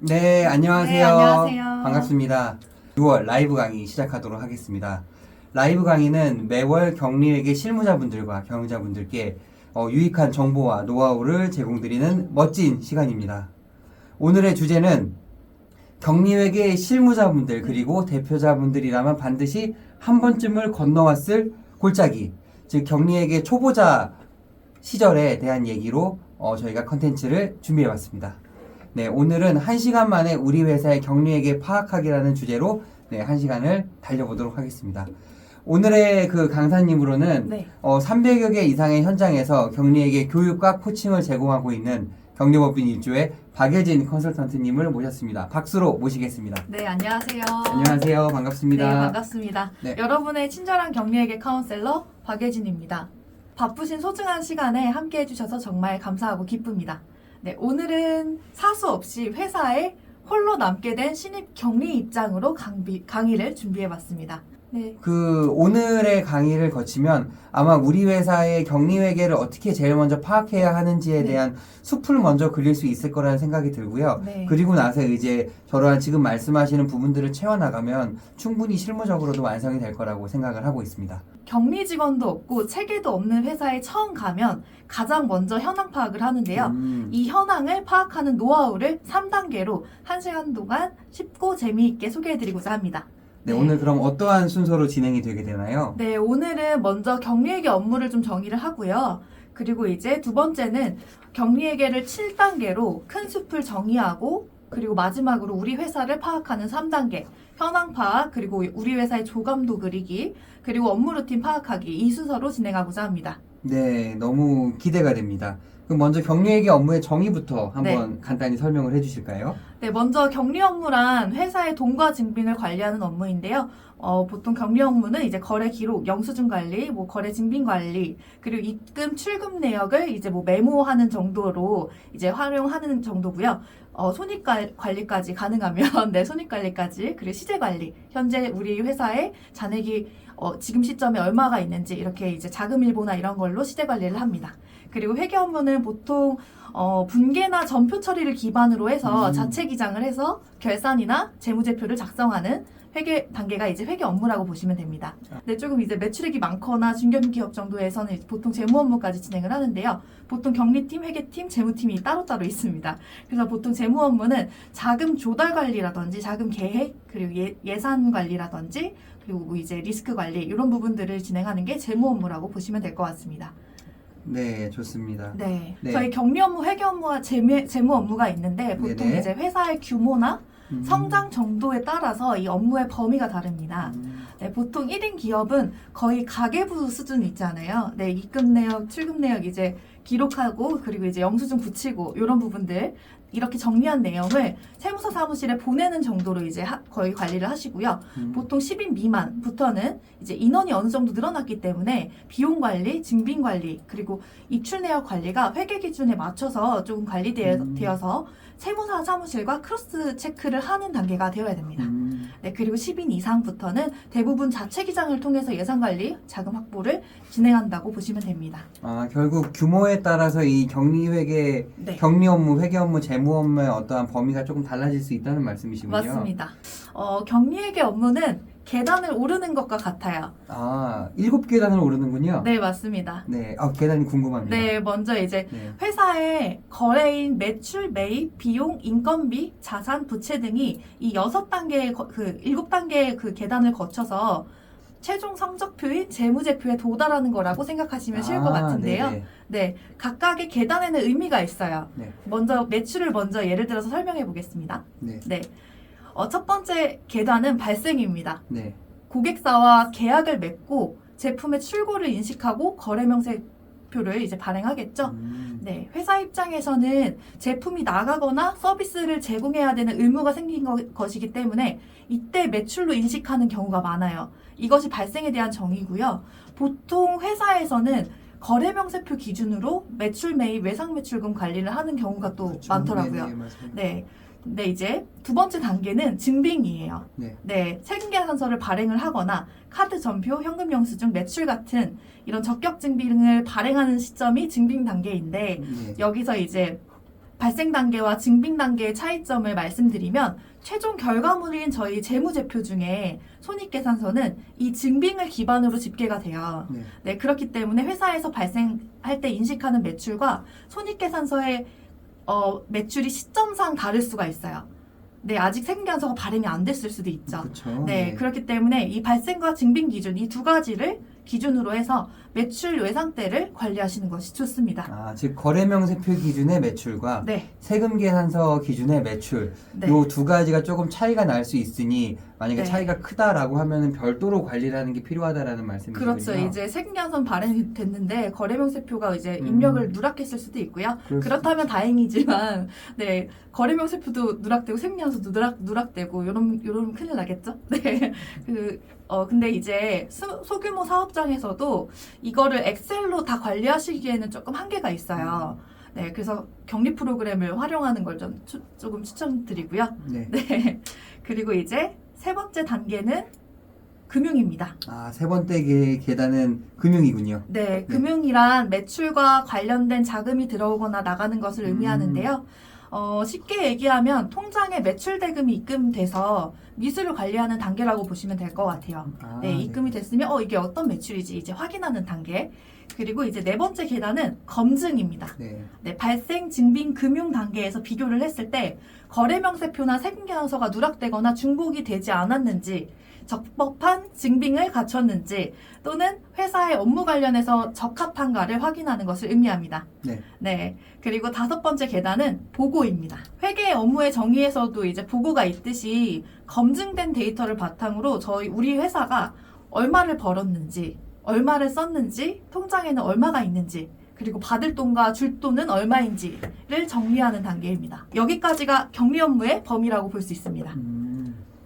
네, 안녕하세요. 네, 안녕하세요. 반갑습니다. 6월 라이브 강의 시작하도록 하겠습니다. 라이브 강의는 매월 격리회계 실무자분들과 경영자분들께 유익한 정보와 노하우를 제공드리는 멋진 시간입니다. 오늘의 주제는 격리회계 실무자분들 그리고 대표자분들이라면 반드시 한 번쯤을 건너왔을 골짜기, 즉 격리회계 초보자 시절에 대한 얘기로 저희가 컨텐츠를 준비해봤습니다. 네, 오늘은 1시간 만에 우리 회사의 격리회계 파악하기라는 주제로 1시간을 달려보도록 하겠습니다. 오늘의 그 강사님으로는 300여 개 이상의 현장에서 격리회계 교육과 코칭을 제공하고 있는 격리법인 일조의 박예진 컨설턴트님을 모셨습니다. 박수로 모시겠습니다. 네, 안녕하세요. 안녕하세요. 반갑습니다. 네, 반갑습니다. 네. 여러분의 친절한 격리회계 카운셀러 박예진입니다. 바쁘신 소중한 시간에 함께 해주셔서 정말 감사하고 기쁩니다. 네, 오늘은 사수 없이 회사에 홀로 남게 된 신입 격리 입장으로 강의를 준비해봤습니다. 네. 오늘의 강의를 거치면 아마 우리 회사의 격리회계를 어떻게 제일 먼저 파악해야 하는지에 대한 숲을 먼저 그릴 수 있을 거라는 생각이 들고요. 그리고 나서 이제 저러한 지금 말씀하시는 부분들을 채워나가면 충분히 실무적으로도 완성이 될 거라고 생각을 하고 있습니다. 격리 직원도 없고 체계도 없는 회사에 처음 가면 가장 먼저 현황 파악을 하는데요. 이 현황을 파악하는 노하우를 3단계로 1시간 동안 쉽고 재미있게 소개해드리고자 합니다. 네, 오늘 그럼 어떠한 순서로 진행이 되게 되나요? 네, 오늘은 먼저 격리회계 업무를 좀 정의를 하고요. 그리고 이제 두 번째는 격리회계를 7단계로 큰 숲을 정의하고, 그리고 마지막으로 우리 회사를 파악하는 3단계 현황 파악, 그리고 우리 회사의 조감도 그리기, 그리고 업무 루틴 파악하기, 이 순서로 진행하고자 합니다. 네, 너무 기대가 됩니다. 그럼 먼저 격리회계 업무의 정의부터 한번 간단히 설명을 해주실까요? 네, 먼저 격리 업무란 회사의 돈과 증빙을 관리하는 업무인데요. 보통 격리 업무는 이제 거래 기록, 영수증 관리, 거래 증빙 관리, 그리고 입금, 출금 내역을 이제 메모하는 정도로 이제 활용하는 정도고요. 손익 관리까지 가능하면, 손익 관리까지, 그리고 시제 관리, 현재 우리 회사의 잔액이 지금 시점에 얼마가 있는지 이렇게 이제 자금 일보나 이런 걸로 시제 관리를 합니다. 그리고 회계 업무는 보통 분계나 전표 처리를 기반으로 해서 자체 기장을 해서 결산이나 재무제표를 작성하는 회계 단계가 이제 회계 업무라고 보시면 됩니다. 근데 조금 이제 매출액이 많거나 중견기업 정도에서는 보통 재무 업무까지 진행을 하는데요. 보통 격리팀, 회계팀, 재무팀이 따로따로 있습니다. 그래서 보통 재무 업무는 자금 조달 관리라든지 자금 계획, 그리고 예산 관리라든지, 그리고 이제 리스크 관리 이런 부분들을 진행하는 게 재무 업무라고 보시면 될 것 같습니다. 네, 좋습니다. 네. 저희 격리 업무, 회계 업무와 재무 업무가 있는데 보통 이제 회사의 규모나 성장 정도에 따라서 이 업무의 범위가 다릅니다. 네, 보통 1인 기업은 거의 가계부 수준 있잖아요. 네, 입금 내역, 출금 내역 이제 기록하고, 그리고 이제 영수증 붙이고 이런 부분들 이렇게 정리한 내용을 세무서 사무실에 보내는 정도로 이제 거의 관리를 하시고요. 보통 10인 미만부터는 이제 인원이 어느 정도 늘어났기 때문에 비용 관리, 증빙 관리, 그리고 입출 내역 관리가 회계 기준에 맞춰서 조금 관리되어서 세무사 사무실과 크로스 체크를 하는 단계가 되어야 됩니다. 네, 그리고 10인 이상부터는 대부분 자체 기장을 통해서 예산 관리, 자금 확보를 진행한다고 보시면 됩니다. 아, 결국 규모에 따라서 이 격리회계, 격리 업무, 회계 업무, 재무 업무의 어떠한 범위가 조금 달라질 수 있다는 말씀이시군요. 맞습니다. 격리회계 업무는 계단을 오르는 것과 같아요. 아, 7계단을 오르는군요. 네, 맞습니다. 네, 계단이 궁금합니다. 네, 먼저 이제 회사의 거래인 매출, 매입, 비용, 인건비, 자산, 부채 등이 이 6단계, 7단계 그 계단을 거쳐서 최종 성적표인 재무제표에 도달하는 거라고 생각하시면 쉬울 것 같은데요. 네, 각각의 계단에는 의미가 있어요. 먼저 매출을 먼저 예를 들어서 설명해 보겠습니다. 첫 번째 계단은 발생입니다. 고객사와 계약을 맺고 제품의 출고를 인식하고 거래 명세표를 이제 발행하겠죠. 네, 회사 입장에서는 제품이 나가거나 서비스를 제공해야 되는 의무가 생긴 것이기 때문에 이때 매출로 인식하는 경우가 많아요. 이것이 발생에 대한 정의고요. 보통 회사에서는 거래 명세표 기준으로 매출 매입, 외상 매출금 관리를 하는 경우가 또 많더라고요. 네. 근데 이제 두 번째 단계는 증빙이에요. 세금계산서를 발행을 하거나 카드 전표, 현금 영수증, 매출 같은 이런 적격 증빙을 발행하는 시점이 증빙 단계인데 여기서 이제 발생 단계와 증빙 단계의 차이점을 말씀드리면 최종 결과물인 저희 재무제표 중에 손익계산서는 이 증빙을 기반으로 집계가 돼요. 네. 네, 그렇기 때문에 회사에서 발생할 때 인식하는 매출과 손익계산서의 매출이 시점상 다를 수가 있어요. 네, 아직 세금계산서가 발행이 안 됐을 수도 있죠. 그렇죠. 네, 그렇기 때문에 이 발생과 증빙 기준 이 두 가지를 기준으로 해서 매출 외상대를 관리하시는 것이 좋습니다. 아, 즉 거래명세표 기준의 매출과 네, 세금계산서 기준의 매출 네. 요 두 가지가 조금 차이가 날 수 있으니 만약에 네. 차이가 크다라고 하면은 별도로 관리를 하는 게 필요하다라는 말씀이시군요. 그렇죠. 이제 세금계산서는 발행이 됐는데 거래명세표가 이제 음. 입력을 누락했을 수도 있고요. 그럴 수 그렇다면 다행이지만, 네, 거래명세표도 누락되고 세금계산서도 누락되고 요런 큰일 나겠죠. 네, 근데 이제 소규모 사업장에서도 이거를 엑셀로 다 관리하시기에는 조금 한계가 있어요. 네, 그래서 격리 프로그램을 활용하는 걸 좀 조금 추천드리고요. 네. 네, 그리고 이제 세 번째 단계는 금융입니다. 아, 세 번째 계단은 금융이군요. 네, 금융이란 매출과 관련된 자금이 들어오거나 나가는 것을 의미하는데요. 쉽게 얘기하면 통장에 매출 대금이 입금돼서 미수를 관리하는 단계라고 보시면 될 것 같아요. 아, 네, 입금이 됐으면 이게 어떤 매출이지 이제 확인하는 단계. 그리고 이제 네 번째 계단은 검증입니다. 네. 네, 발생, 증빙, 금융 단계에서 비교를 했을 때 거래명세표나 세금계산서가 누락되거나 중복이 되지 않았는지, 적법한 증빙을 갖췄는지, 또는 회사의 업무 관련해서 적합한가를 확인하는 것을 의미합니다. 네. 네. 그리고 다섯 번째 계단은 보고입니다. 회계 업무의 정의에서도 이제 보고가 있듯이 검증된 데이터를 바탕으로 우리 회사가 얼마를 벌었는지, 얼마를 썼는지, 통장에는 얼마가 있는지, 그리고 받을 돈과 줄 돈은 얼마인지를 정리하는 단계입니다. 여기까지가 격리 업무의 범위라고 볼 수 있습니다.